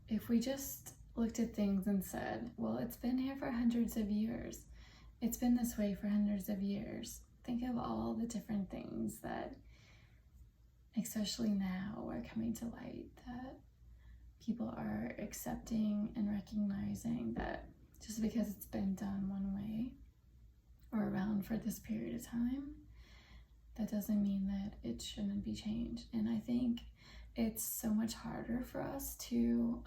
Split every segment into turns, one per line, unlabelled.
if we just looked at things and said, well, it's been here for hundreds of years. It's been this way for hundreds of years. Think of all the different things that, especially now, are coming to light, that people are accepting and recognizing that just because it's been done one way or around for this period of time, that doesn't mean that it shouldn't be changed. And I think it's so much harder for us to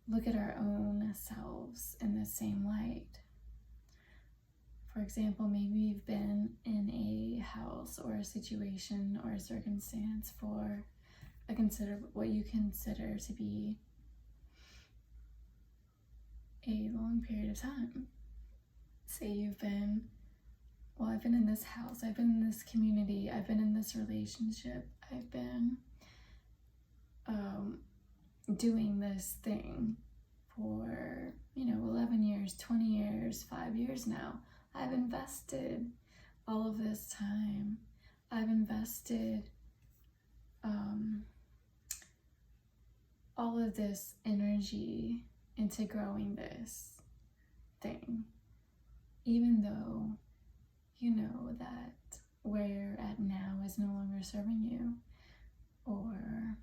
look at our own selves in the same light. For example, maybe you've been in a house or a situation or a circumstance for what you consider to be a long period of time. Say you've been, well, I've been in this house, I've been in this community, I've been in this relationship, I've been doing this thing for, 11 years, 20 years, 5 years now. I've invested all of this time. I've invested all of this energy into growing this thing, even though you know that where you're at now is no longer serving you, or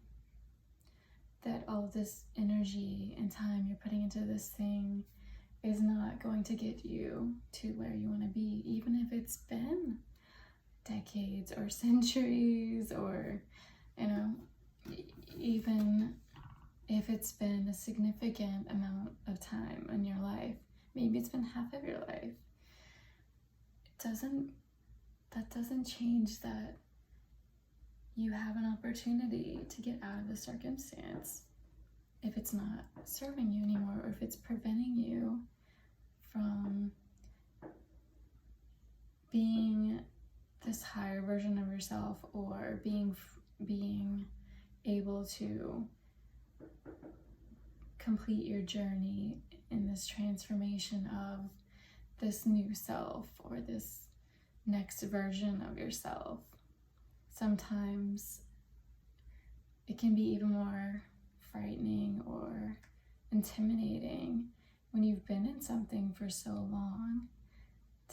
that all of this energy and time you're putting into this thing is not going to get you to where you want to be, even if it's been decades or centuries, or even if it's been a significant amount of time in your life. Maybe it's been half of your life. That doesn't change that you have an opportunity to get out of the circumstance if it's not serving you anymore, or if it's preventing you from being this higher version of yourself, or being able to complete your journey in this transformation of this new self, or this next version of yourself. Sometimes it can be even more frightening or intimidating when you've been in something for so long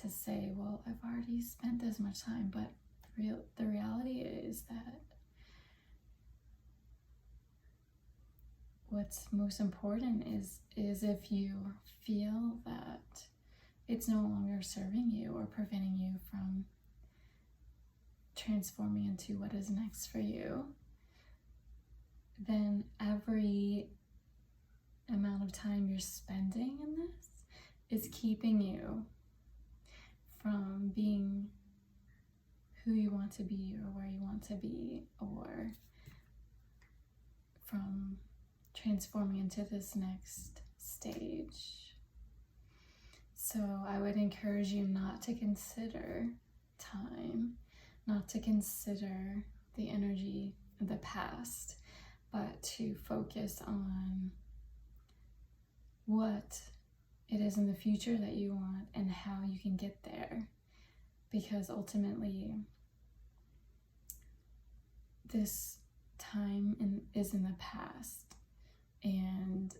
to say, well, I've already spent this much time. But the reality is that what's most important is if you feel that it's no longer serving you or preventing you from transforming into what is next for you, then every amount of time you're spending in this is keeping you from being who you want to be, or where you want to be, or from transforming into this next stage. So I would encourage you not to consider time, not to consider the energy of the past, but to focus on what it is in the future that you want and how you can get there. Because ultimately, this time is in the past, and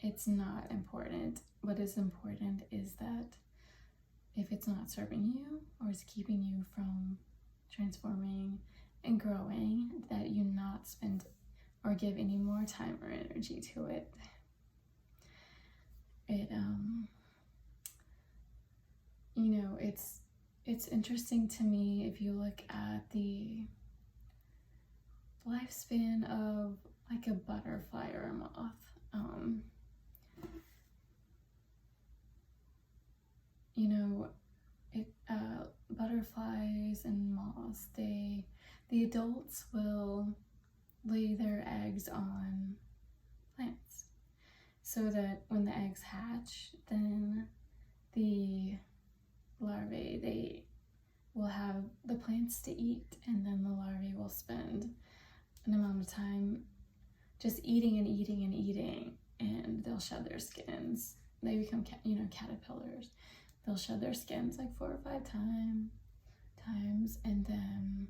it's not important. What is important is that if it's not serving you, or is keeping you from transforming and growing, that you not spend or give any more time or energy to it. It's interesting to me if you look at the lifespan of like a butterfly or a moth. Butterflies and moths, the adults will lay their eggs on plants, so that when the eggs hatch, then the larvae, they will have the plants to eat, and then the larvae will spend an amount of time just eating and eating and eating, and they'll shed their skins. They become caterpillars. They'll shed their skins like 4 or 5 times, and then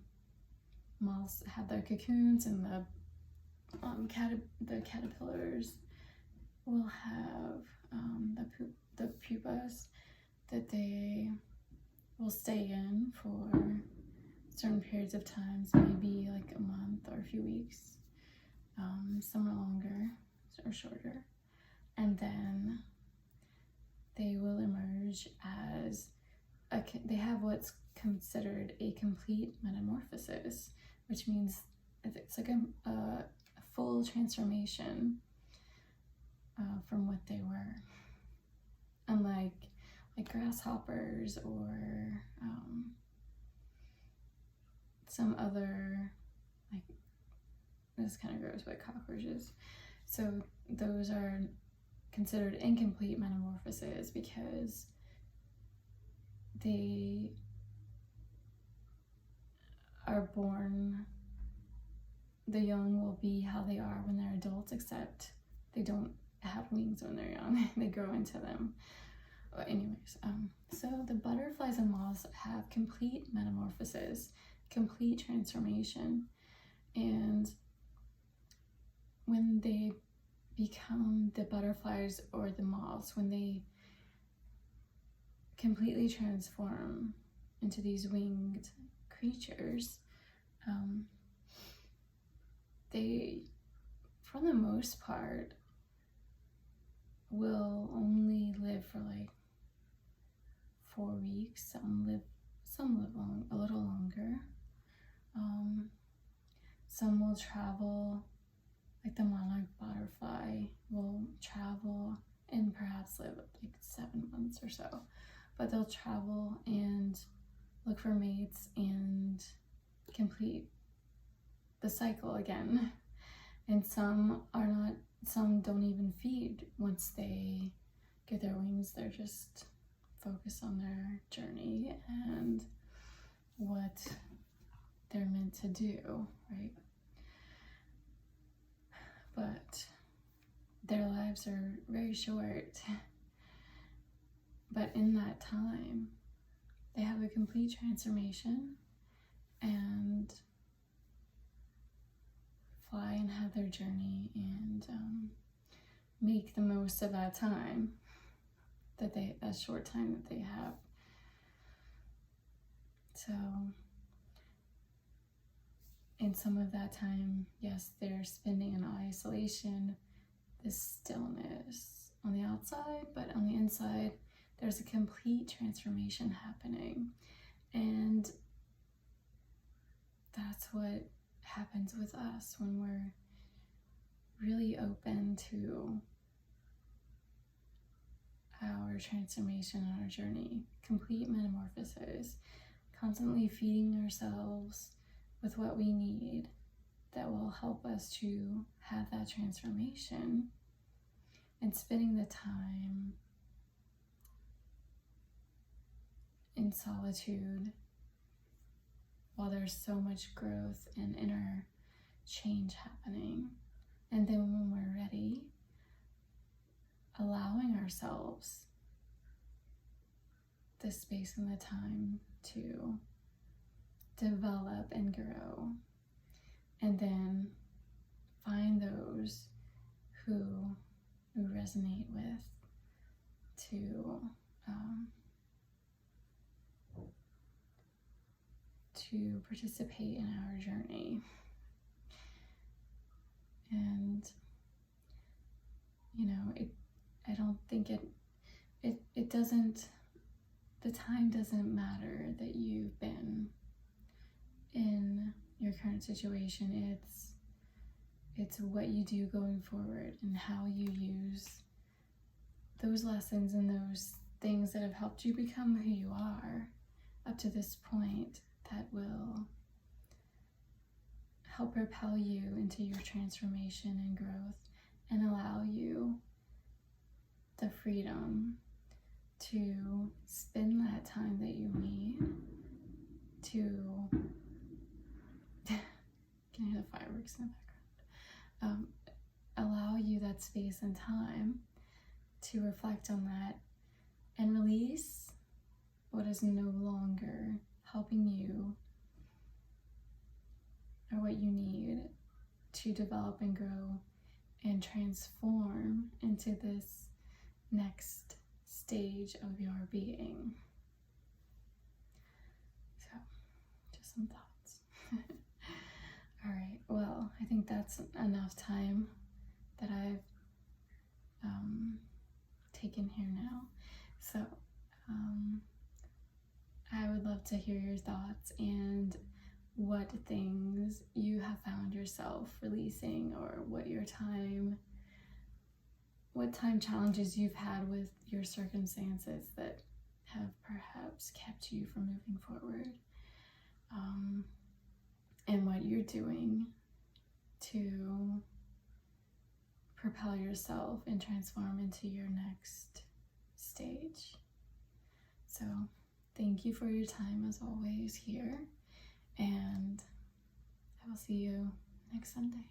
moths have their cocoons, and the the caterpillars will have the pupas that they will stay in for certain periods of times, maybe like a month or a few weeks. Some are longer or shorter, and then they will emerge as they have what's considered a complete metamorphosis, which means it's like a full transformation from what they were. Unlike like grasshoppers or some other, like, this kind of gross, but cockroaches. So those are considered incomplete metamorphoses because they are born, the young will be how they are when they're adults, except they don't have wings when they're young. They grow into them. But anyways, so the butterflies and moths have complete metamorphosis, complete transformation, and when they become the butterflies or the moths, when they completely transform into these winged creatures, they, for the most part, will only live for like 4 weeks. Some live a little longer. Some will travel, like the monarch butterfly will travel and perhaps live like 7 months or so. But they'll travel and look for mates and complete the cycle again. And some don't even feed once they get their wings. They're just focused on their journey and what they're meant to do, right? But their lives are very short. But in that time, they have a complete transformation and fly and have their journey and make the most of that time, that short time that they have. So in some of that time, yes, they're spending in isolation, this stillness on the outside, but on the inside, there's a complete transformation happening. And that's what happens with us when we're really open to our transformation on our journey. Complete metamorphosis, constantly feeding ourselves with what we need that will help us to have that transformation, and spending the time in solitude while there's so much growth and inner change happening. And then when we're ready, allowing ourselves the space and the time to develop and grow, and then find those who resonate with to participate in our journey. And I don't think it doesn't, the time doesn't matter that you've been in your current situation. It's what you do going forward and how you use those lessons and those things that have helped you become who you are up to this point that will help propel you into your transformation and growth and allow you the freedom to spend that time that you need to can you hear the fireworks in the background? Allow you that space and time to reflect on that and release what is no longer helping you or what you need to develop and grow and transform into this next stage of your being. So, just some thoughts. All right, well, I think that's enough time that I've taken here now. So, I would love to hear your thoughts and what things you have found yourself releasing, or what time challenges you've had with your circumstances that have perhaps kept you from moving forward, and what you're doing to propel yourself and transform into your next stage. So thank you for your time as always here, and I will see you next Sunday.